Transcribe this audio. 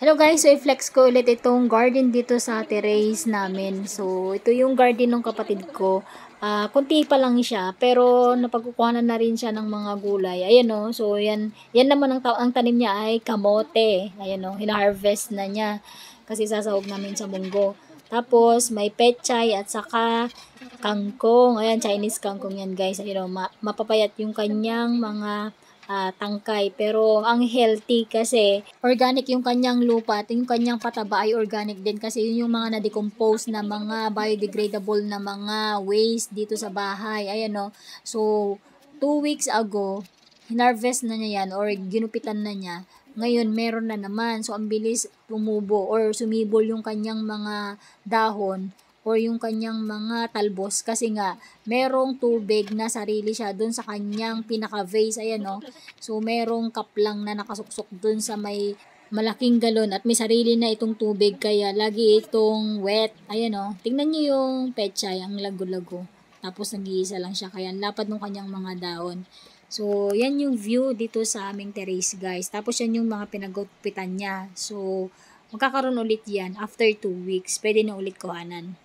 Hello guys, so i-flex ko ulit itong garden dito sa terrace namin. So, ito yung garden ng kapatid ko. Kunti pa lang siya, pero napagkukuhanan na rin siya ng mga gulay. Ayan o, so yan naman ang tanim niya ay kamote. Ayan o, hina-harvest na niya kasi sasahog namin sa munggo. Tapos, may pechay at saka kangkong. Ayan, Chinese kangkong yan guys. Ayan o, mapapayat yung kanyang mga tangkay. Pero ang healthy kasi organic yung kanyang lupa at yung kanyang pataba ay organic din kasi yun yung mga na-decompose na mga biodegradable na mga waste dito sa bahay. Ayan no. So, 2 weeks ago, hinarvest na niya yan or ginupitan na niya. Ngayon, meron na naman. So, ang bilis tumubo or sumibol yung kanyang mga dahon or yung kanyang mga talbos kasi nga merong tubig na sarili siya dun sa kanyang pinaka-vase, ayan no. So merong cup lang na nakasuksok dun sa may malaking galon at may sarili na itong tubig kaya lagi itong wet, ayan no. Tingnan niyo yung pechay, ang lago-lago. Tapos nag-iisa lang siya kaya lapad ng kanyang mga daon. So, yan yung view dito sa aming terrace guys. Tapos yan yung mga pinagutpitan niya. So, magkakaroon ulit yan after 2 weeks. Pwede na ulit kuhanan.